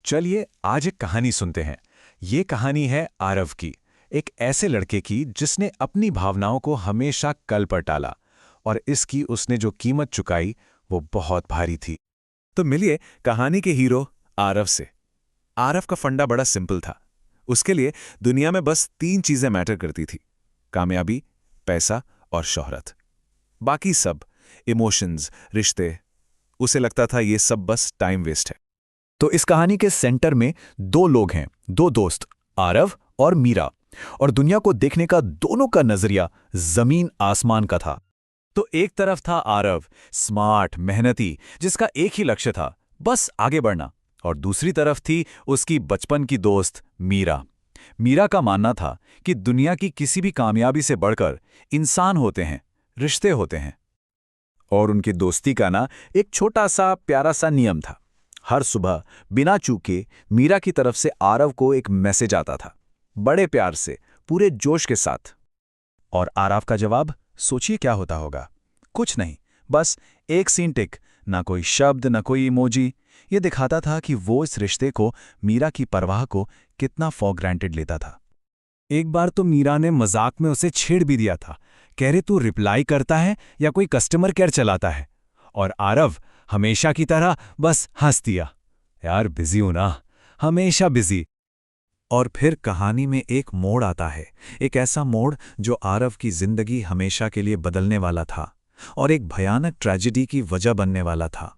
चलिए आज एक कहानी सुनते हैं। ये कहानी है आरव की, एक ऐसे लड़के की जिसने अपनी भावनाओं को हमेशा कल पर टाला और इसकी उसने जो कीमत चुकाई वो बहुत भारी थी। तो मिलिए कहानी के हीरो आरव से। आरव का फंडा बड़ा सिंपल था। उसके लिए दुनिया में बस 3 चीजें मैटर करती थी: कामयाबी, पैसा और शोहरत। बाकी सब, इमोशंस, रिश्ते, उसे लगता था ये सब बस टाइम वेस्ट है। तो इस कहानी के सेंटर में 2 लोग हैं, 2 दोस्त, आरव और मीरा। और दुनिया को देखने का दोनों का नजरिया जमीन आसमान का था। तो एक तरफ था आरव, स्मार्ट, मेहनती, जिसका एक ही लक्ष्य था, बस आगे बढ़ना। और दूसरी तरफ थी उसकी बचपन की दोस्त मीरा। मीरा का मानना था कि दुनिया की किसी भी कामयाबी से बढ़कर इंसान होते हैं, रिश्ते होते हैं। और उनकी दोस्ती का एक छोटा सा प्यारा सा नियम था। हर सुबह बिना चूके मीरा की तरफ से आरव को एक मैसेज आता था, बड़े प्यार से, पूरे जोश के साथ। और आरव का जवाब सोचिए क्या होता होगा। कुछ नहीं, बस एक सीन टिक, ना कोई शब्द, ना कोई इमोजी। ये दिखाता था कि वो इस रिश्ते को, मीरा की परवाह को कितना फॉर ग्रांटेड लेता था। एक बार तो मीरा ने मजाक में उसे छेड़ भी दिया था, कह रहे तू रिप्लाई करता है या कोई कस्टमर केयर चलाता है। और आरव हमेशा की तरह बस हंस दिया, यार बिजी हूं ना, हमेशा बिजी। और फिर कहानी में एक मोड़ आता है, एक ऐसा मोड़ जो आरव की जिंदगी हमेशा के लिए बदलने वाला था और एक भयानक ट्रेजेडी की वजह बनने वाला था।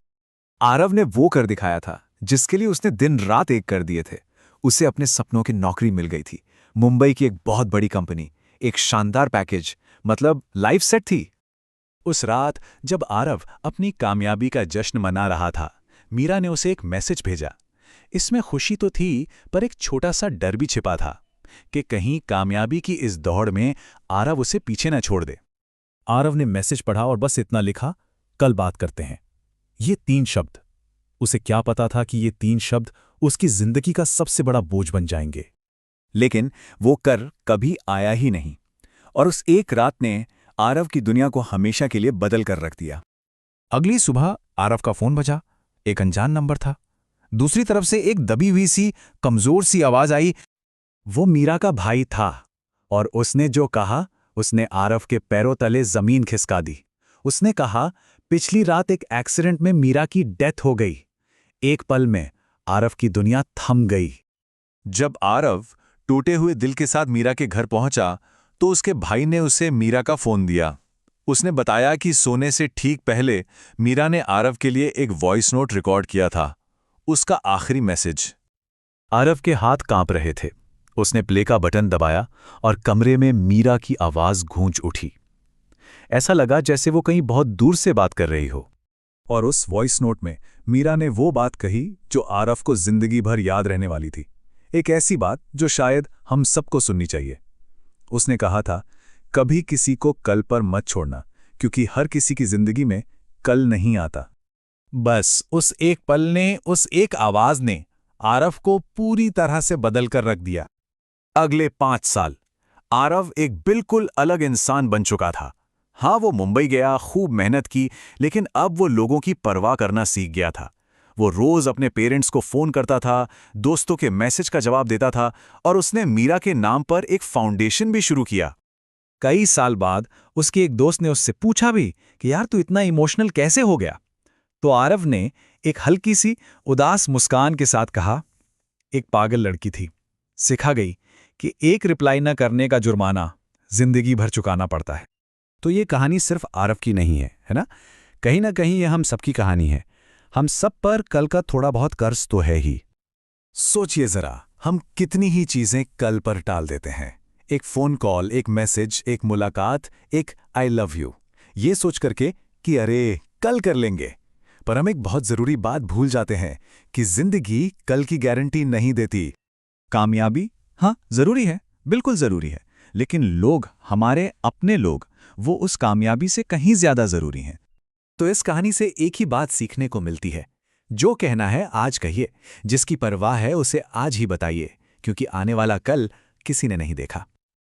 आरव ने वो कर दिखाया था जिसके लिए उसने दिन रात एक कर दिए थे। उसे अपने सपनों की नौकरी मिल गई थी, मुंबई की एक बहुत बड़ी कंपनी, एक शानदार पैकेज, मतलब लाइफ सेट थी। उस रात जब आरव अपनी कामयाबी का जश्न मना रहा था, मीरा ने उसे एक मैसेज भेजा। इसमें खुशी तो थी, पर एक छोटा सा डर भी छिपा था कि कहीं कामयाबी की इस दौड़ में आरव उसे पीछे न छोड़ दे। आरव ने मैसेज पढ़ा और बस इतना लिखा, कल बात करते हैं। ये 3 शब्द। उसे क्या पता था कि ये 3 शब्द उसकी जिंदगी का सबसे बड़ा बोझ बन जाएंगे। लेकिन वो कर कभी आया ही नहीं। और उस एक रात ने आरव की दुनिया को हमेशा के लिए बदल कर रख दिया। अगली सुबह आरव का फोन बजा। एक अनजान नंबर था। दूसरी तरफ से एक दबी हुई सी, कमजोर सी आवाज आई। वो मीरा का भाई था और उसने जो कहा, उसने आरव के पैरों तले जमीन खिसका दी। उसने कहा, पिछली रात एक एक्सीडेंट में मीरा की डेथ हो गई। एक पल में आरव की दुनिया थम गई। जब आरव टूटे हुए दिल के साथ मीरा के घर पहुंचा तो उसके भाई ने उसे मीरा का फोन दिया। उसने बताया कि सोने से ठीक पहले मीरा ने आरव के लिए एक वॉइस नोट रिकॉर्ड किया था, उसका आखिरी मैसेज। आरव के हाथ कांप रहे थे। उसने प्ले का बटन दबाया और कमरे में मीरा की आवाज गूंज उठी। ऐसा लगा जैसे वो कहीं बहुत दूर से बात कर रही हो। और उस वॉइस नोट में मीरा ने वो बात कही जो आरव को जिंदगी भर याद रहने वाली थी। एक ऐसी बात जो शायद हम सबको सुननी चाहिए। उसने कहा था, कभी किसी को कल पर मत छोड़ना, क्योंकि हर किसी की जिंदगी में कल नहीं आता। बस उस एक पल ने, उस एक आवाज ने आरव को पूरी तरह से बदल कर रख दिया। अगले 5 साल आरव एक बिल्कुल अलग इंसान बन चुका था। हाँ, वो मुंबई गया, खूब मेहनत की, लेकिन अब वो लोगों की परवाह करना सीख गया था। वो रोज अपने पेरेंट्स को फोन करता था, दोस्तों के मैसेज का जवाब देता था और उसने मीरा के नाम पर एक फाउंडेशन भी शुरू किया। कई साल बाद उसके एक दोस्त ने उससे पूछा भी कि यार तू इतना इमोशनल कैसे हो गया? तो आरव ने एक हल्की सी उदास मुस्कान के साथ कहा, एक पागल लड़की थी, सिखा गई कि एक रिप्लाई न करने का जुर्माना जिंदगी भर चुकाना पड़ता है। तो ये कहानी सिर्फ आरव की नहीं है, है ना? कहीं ना कहीं ये हम सबकी कहानी है। हम सब पर कल का थोड़ा बहुत कर्ज तो है ही। सोचिए जरा, हम कितनी ही चीजें कल पर टाल देते हैं। एक फोन कॉल, एक मैसेज, एक मुलाकात, एक आई लव यू, ये सोच करके कि अरे कल कर लेंगे। पर हम एक बहुत जरूरी बात भूल जाते हैं कि जिंदगी कल की गारंटी नहीं देती। कामयाबी, हाँ जरूरी है, बिल्कुल जरूरी है, लेकिन लोग, हमारे अपने लोग, वो उस कामयाबी से कहीं ज्यादा जरूरी हैं। तो इस कहानी से एक ही बात सीखने को मिलती है, जो कहना है आज कहिए, जिसकी परवाह है उसे आज ही बताइए, क्योंकि आने वाला कल किसी ने नहीं देखा।